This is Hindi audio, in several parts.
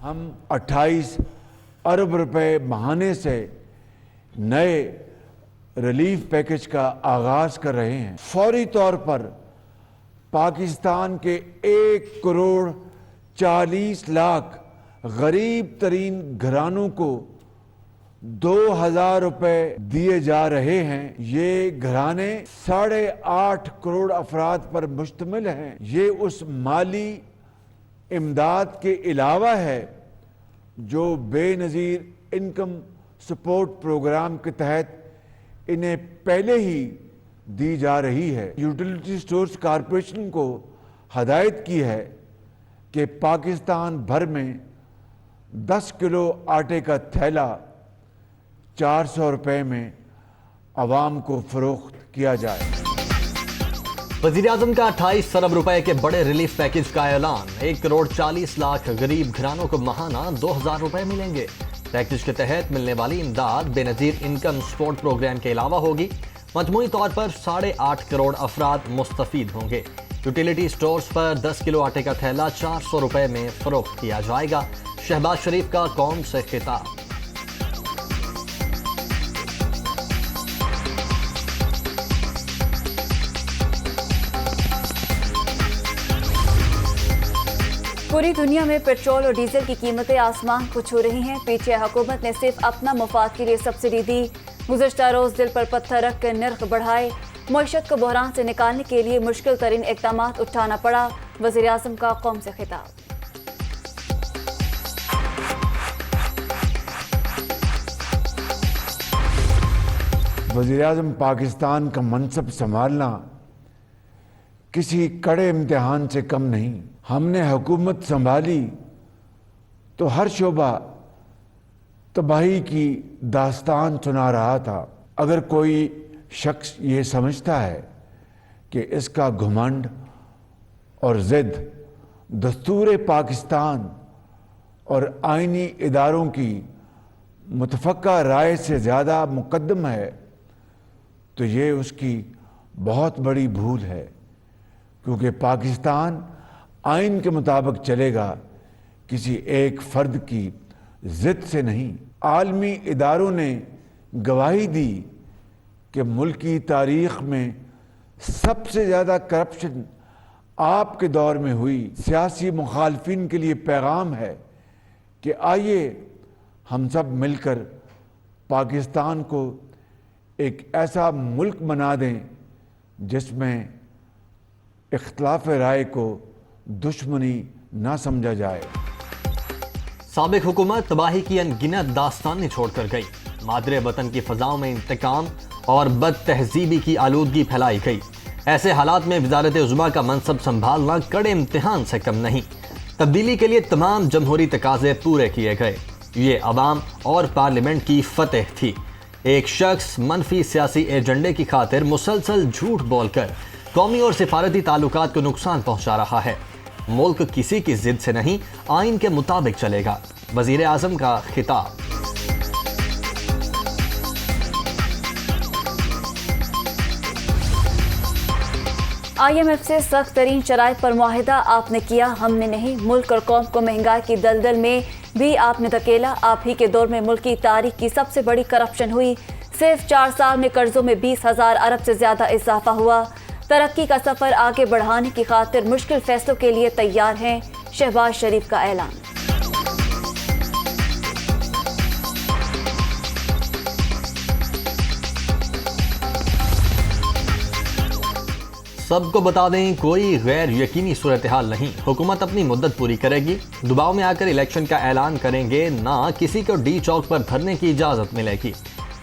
हम 28 अरब रुपए माहाने से नए रिलीफ पैकेज का आगाज कर रहे हैं। फौरी तौर पर पाकिस्तान के 1 करोड़ 40 लाख गरीब तरीन घरानों को 2000 रुपए दिए जा रहे हैं। ये घराने 8.5 करोड़ अफराद पर मुश्तमिल हैं। ये उस माली इमदाद के अलावा है जो बेनज़ीर इनकम सपोर्ट प्रोग्राम के तहत इन्हें पहले ही दी जा रही है। यूटिलिटी स्टोर्स कॉरपोरेशन को हदायत की है कि पाकिस्तान भर में 10 किलो आटे का थैला 400 रुपए में आवाम को फरोख्त किया जाए। वज़ीर-ए-आज़म का 28 अरब रुपए के बड़े रिलीफ पैकेज का ऐलान। 1 करोड़ 40 लाख गरीब घरानों को माहाना 2000 रुपए मिलेंगे। पैकेज के तहत मिलने वाली इमदाद बेनज़ीर इनकम सपोर्ट प्रोग्राम के अलावा होगी। मजमूई तौर पर 8.5 करोड़ अफराद मुस्तफीद होंगे। यूटिलिटी स्टोर्स पर 10 किलो आटे का थैला 400 रुपए में फरोख्त किया जाएगा। शहबाज शरीफ का कौम से खिताब। पूरी दुनिया में पेट्रोल और डीजल की कीमतें आसमान को छू रही हैं। पीटीआई हुकूमत ने सिर्फ अपना मुफाद के लिए सब्सिडी दी। गुज़श्ता रोज दिल पर पत्थर रख कर नर्ख बढ़ाए। मईशत को बहरान से निकालने के लिए मुश्किल तरीन इक़दाम उठाना पड़ा। वज़ीर-ए-आज़म का कौम से खिताब। वज़ीर-ए-आज़म पाकिस्तान का मनसब संभालना किसी कड़े इम्तिहान से कम नहीं। हमने हुकूमत संभाली तो हर शोबा तबाही की दास्तान सुना रहा था। अगर कोई शख्स ये समझता है कि इसका घमंड और ज़िद दस्तूर पाकिस्तान और आइनी इदारों की मुतफ़क्का राय से ज़्यादा मुक़द्दम है तो ये उसकी बहुत बड़ी भूल है, क्योंकि पाकिस्तान आइन के मुताबिक चलेगा, किसी एक फ़र्द की ज़िद से नहीं। आलमी इदारों ने गवाही दी कि मुल्की तारीख़ में सबसे ज़्यादा करप्शन आपके दौर में हुई। सियासी मुखालफिन के लिए पैगाम है कि आइए हम सब मिलकर पाकिस्तान को एक ऐसा मुल्क बना दें जिसमें इख्तिलाफ राय को दुश्मनी ना समझा जाए। साबिक हुकूमत तबाही की अनगिनत दास्तानें छोड़कर गई। मादरे वतन की फजाओं में इंतकाम और बद तहजीबी की आलूदगी फैलाई गई। ऐसे हालात में वज़ारत उज़्मा का मनसब संभालना कड़े इम्तिहान से कम नहीं। तब्दीली के लिए तमाम जमहूरी तकाज़े पूरे किए गए। ये अवाम और पार्लियामेंट की फतेह थी। एक शख्स मनफी सियासी एजेंडे की खातिर मुसलसल झूठ बोलकर कौमी और सिफारती ताल्लुकात को नुकसान पहुंचा रहा है। मुल्क किसी की जिद से नहीं, आइन के मुताबिक चलेगा। वज़ीर-ए-आज़म का खिताब। IMF से सख्त तरीन शराइत पर मुआहिदा आपने किया, हमने नहीं। मुल्क और कौम को महंगाई की दलदल में भी आपने धकेला। आप ही के दौर में मुल्क की तारीख की सबसे बड़ी करप्शन हुई। सिर्फ 4 साल में कर्जों में 20,000 अरब से ज्यादा इजाफा हुआ। तरक्की का सफर आगे बढ़ाने की खातिर मुश्किल फैसलों के लिए तैयार हैं। शहबाज शरीफ का ऐलान। सबको बता दें, कोई गैर यकीनी सूरत हाल नहीं। हुकूमत अपनी मुद्दत पूरी करेगी। दबाव में आकर इलेक्शन का ऐलान करेंगे, ना किसी को डी चौक पर धरने की इजाज़त मिलेगी।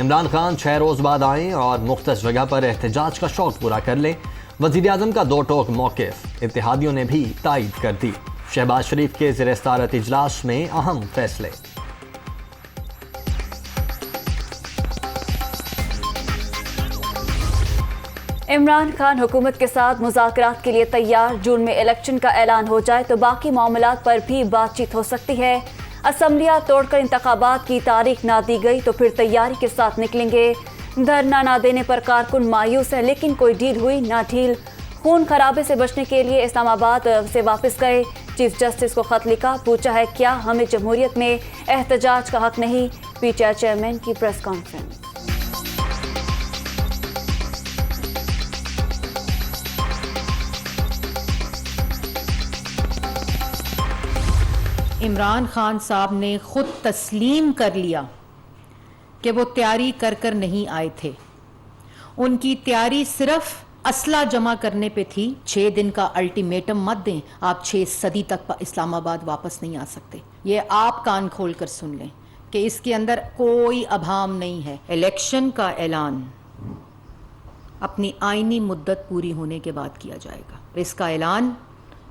इमरान खान 6 रोज बाद आएँ और मुख्तलिफ जगह पर एहतजाज का शौक पूरा कर लें। वज़ीर-ए-आज़म का 2 टोक मौक़िफ़ इत्तेहादियों ने भी तायद कर दी। शहबाज शरीफ के ज़ेर सदारत इजलास में अहम फैसले। इमरान खान हुकूमत के साथ मुज़ाकरात के लिए तैयार। जून में इलेक्शन का ऐलान हो जाए तो बाकी मामलात पर भी बातचीत हो सकती है। असम्बलियाँ तोड़कर इंतखाबात की तारीख ना दी गई तो फिर तैयारी के साथ निकलेंगे। धरना ना देने पर कारकुन मायूस है, लेकिन कोई डील हुई ना ढील। खून खराबे से बचने के लिए इस्लामाबाद से वापस गए। चीफ जस्टिस को खत लिखा, पूछा है क्या हमें जमहूरियत में एहतजाज का हक नहीं। पीटीआई चेयरमैन की प्रेस कॉन्फ्रेंस। इमरान खान साहब ने खुद तस्लीम कर लिया कि वो तैयारी कर कर नहीं आए थे। उनकी तैयारी सिर्फ असला जमा करने पे थी। 6 दिन का अल्टीमेटम मत दें, आप 6 सदी तक इस्लामाबाद वापस नहीं आ सकते। ये आप कान खोल कर सुन लें कि इसके अंदर कोई अभाम नहीं है। इलेक्शन का ऐलान अपनी आईनी मुद्दत पूरी होने के बाद किया जाएगा। इसका ऐलान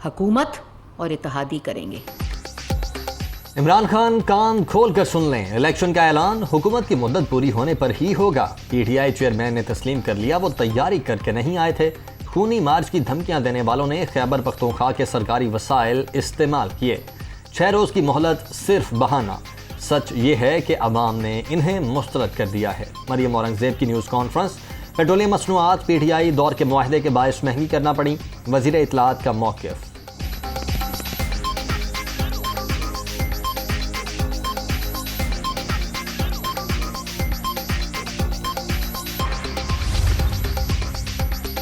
हुकूमत और इत्तेहादी करेंगे। इमरान खान कान खोल कर सुन लें, इलेक्शन का ऐलान हुकूमत की मुद्दत पूरी होने पर ही होगा। पीटीआई चेयरमैन ने तस्लीम कर लिया वो तैयारी करके नहीं आए थे। खूनी मार्च की धमकियां देने वालों ने खैबर पख्तूनख्वा के सरकारी वसाइल इस्तेमाल किए। 6 रोज की मोहलत सिर्फ बहाना। सच ये है कि अवाम ने इन्हें मुस्तरद कर दिया है। मरियम औरंगजेब की न्यूज़ कॉन्फ्रेंस। पेट्रोलियम मसनूआत पीटीआई दौर के मुआहदे के बायस महंगी करना पड़ी, वज़ीर इत्तलात का मौक़िफ़।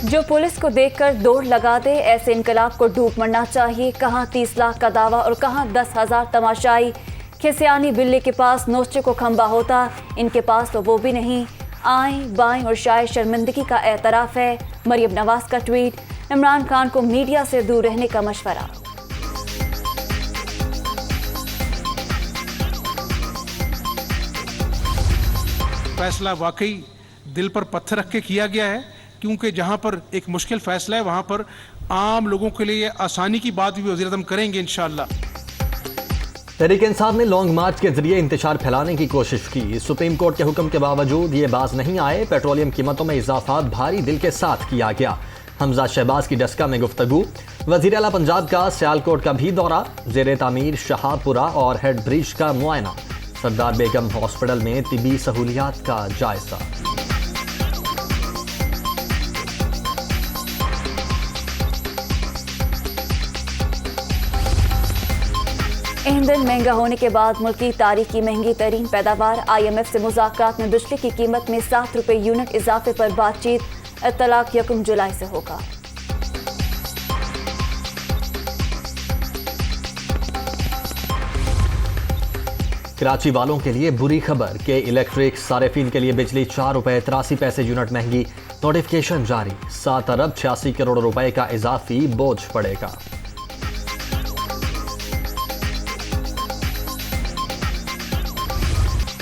जो पुलिस को देखकर दौड़ लगा दे, ऐसे इनकलाब को डूब मरना चाहिए। कहाँ 30 लाख का दावा और कहाँ 10,000 तमाशाई। खिसियानी बिल्ली के पास नोचे को खंबा होता, इनके पास तो वो भी नहीं। आएं बाएं और शायद शर्मिंदगी का एतराफ है। मरियम नवाज का ट्वीट। इमरान खान को मीडिया से दूर रहने का मशवरा। फैसला वाकई दिल पर पत्थर रख के किया गया है, क्योंकि जहां पर एक मुश्किल फैसला है वहां पर आम लोगों के लिए आसानी की बात भी वज़ीर-ए-आज़म करेंगे इंशाअल्लाह। तहरीक इंसाफ ने लॉन्ग मार्च के जरिए इंतशार फैलाने की कोशिश की। सुप्रीम कोर्ट के हुक्म के बावजूद ये बाज नहीं आए। पेट्रोलियम कीमतों में इजाफा भारी दिल के साथ किया गया। हमजा शहबाज की डस्का में गुफ्तगू। वज़ीर आला पंजाब का सियालकोट का भी दौरा। ज़ेरे तामीर शहाबपुरा और हेड ब्रिज का मुआयना। सरदार बेगम हॉस्पिटल में तिबी सहूलियात का जायजा। ईंधन महंगा होने के बाद मुल्क की तारीख की महंगी तरीन पैदावार। IMF से मुज़ाकरात में बिजली की कीमत में 7 रुपए यूनिट इजाफे पर बातचीत। इत्तलाक 1 जुलाई से होगा। कराची वालों के लिए बुरी खबर कि इलेक्ट्रिक सारिफिन के लिए बिजली 4 रुपए 83 पैसे यूनिट महंगी। नोटिफिकेशन जारी। 7 अरब 86 करोड़ रुपए का इजाफी बोझ पड़ेगा।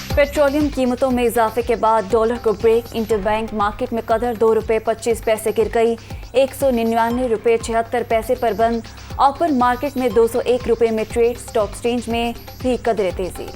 पेट्रोलियम कीमतों में इजाफे के बाद डॉलर को ब्रेक। इंटरबैंक मार्केट में कदर 2 रुपए 25 पैसे गिर गई। 199 रुपए 76 पैसे पर बंद। ओपन मार्केट में 201 रुपए में ट्रेड। स्टॉक एक्सचेंज में भी कदर तेजी।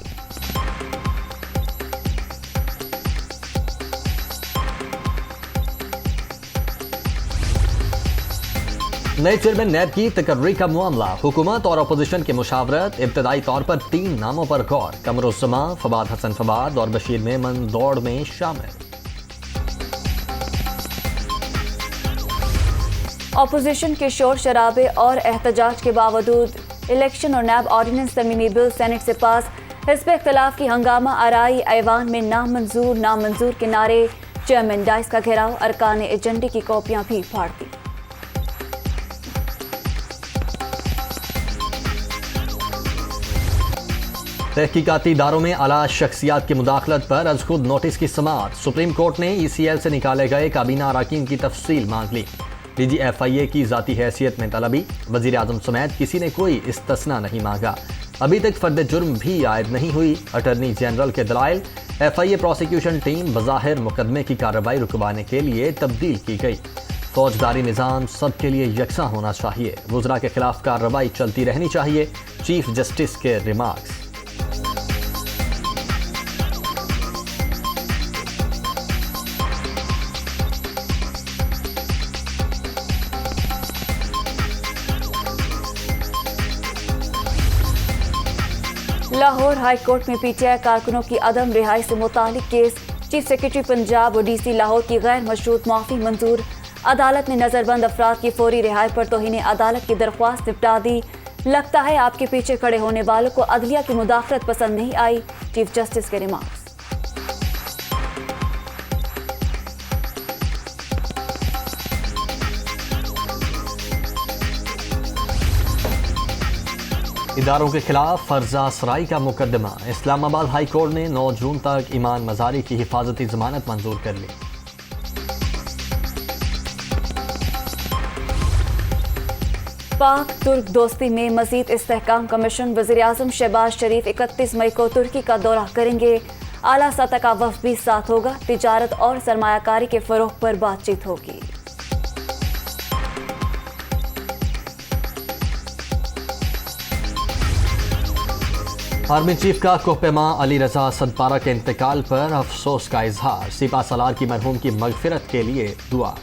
नए चेयरमैन नैब की तकर्री का मामला। हुकूमत और अपोजिशन की मुशावरत। इब्तदाई तौर पर 3 नामों पर गौर। कमरुज़्ज़मा, फवाद हसन फवाद और बशीर मेमन दौड़ में शामिल। अपोजिशन के शोर शराबे और एहतजाज के बावजूद इलेक्शन और नैब ऑर्डिनेंस तरमीमी बिल सेनेट से पास। हिस्ब इख्तिलाफ की हंगामा आराई। ऐवान में नामंजूर के नारे। चेयरमैन डाइस का घेराव। अरकान एजेंडे की कॉपियां भी फाड़ दी। तहकीकाती इदारों में आला शख्सियात की मुदाखलत पर अज खुद नोटिस की समाअत। सुप्रीम कोर्ट ने ECL से निकाले गए काबीना अराकीन की तफसील मांग ली। DG FIA की जाती हैसियत में तलबी। वज़ीर आज़म समेत किसी ने कोई इस्तस्ना नहीं मांगा। अभी तक फर्द जुर्म भी आयद नहीं हुई। अटर्नी जनरल के दलाइल। FIA प्रोसिक्यूशन टीम बज़ाहिर मुकदमे की कार्रवाई रुकवाने के लिए तब्दील की गई। फौजदारी निज़ाम सबके लिए यकसा होना चाहिए। वुज़रा के खिलाफ कार्रवाई चलती रहनी चाहिए। चीफ जस्टिस के रिमार्क्स। लाहौर हाई कोर्ट में PTI कारकुनों की अदम रिहाई से मुतालिक केस। चीफ सेक्रेटरी पंजाब और DC लाहौर की गैर मशरूत माफी मंजूर। अदालत ने नजरबंद अफराद की फौरी रिहाई पर तौहीन अदालत की दरख्वास्त निपटा दी। लगता है आपके पीछे खड़े होने वालों को अदलिया की मुदाखलत पसंद नहीं आई, चीफ जस्टिस के रिमार्क्स। इदारों के खिलाफ फर्जा सराई का मुकदमा। इस्लामाबाद हाई कोर्ट ने 9 जून तक ईमान मजारी की हिफाजती जमानत मंजूर कर ली। पाक तुर्क दोस्ती में मजीद इस्तेहकाम का मिशन। वज़ीर-ए-आज़म शहबाज शरीफ 31 मई को तुर्की का दौरा करेंगे। आला सतह का वफ़द भी साथ होगा। तिजारत और सरमायाकारी के फ़रोग़ पर बातचीत होगी। आर्मी चीफ का कोहपेमा अली रजा सदपारा के इंतकाल पर अफसोस का इजहार। सिपा सलार की मरहूम की मगफिरत के लिए दुआ।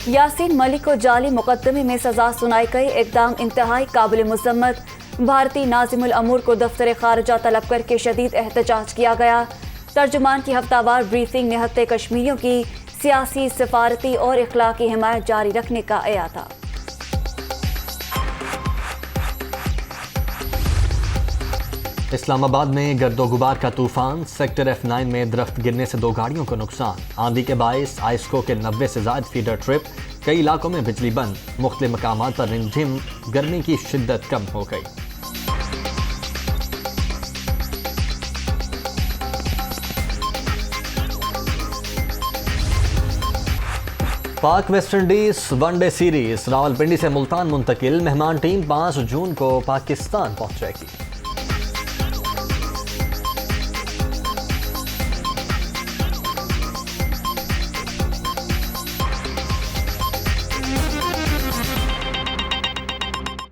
यासीन मलिक को जाली मुकदमे में सजा सुनाई गई। इकदाम इंतहाई काबिल मुज़म्मत। भारतीय नाज़िमुल अमूर को दफ्तर खारजा तलब करके शदीद एहतजाज किया गया। तर्जुमान की हफ्तावार ब्रीफिंग निहत्ते कश्मीरियों की सियासी, सफारती और इखलाकी हिमायत जारी रखने का अयादा। इस्लामाबाद में गर्दो गुबार का तूफान। सेक्टर F9 में दरख्त गिरने से 2 गाड़ियों को नुकसान। आंधी के बायस आइस्को के 90 से ज्यादा फीडर ट्रिप। कई इलाकों में बिजली बंद। मुख्तलिफ मकामात पर रिमझिम गर्मी की शिद्दत कम हो गई। पाक वेस्टइंडीज वनडे सीरीज रावलपिंडी से मुल्तान मुंतकिल। मेहमान टीम 5 जून को पाकिस्तान पहुंचेगी।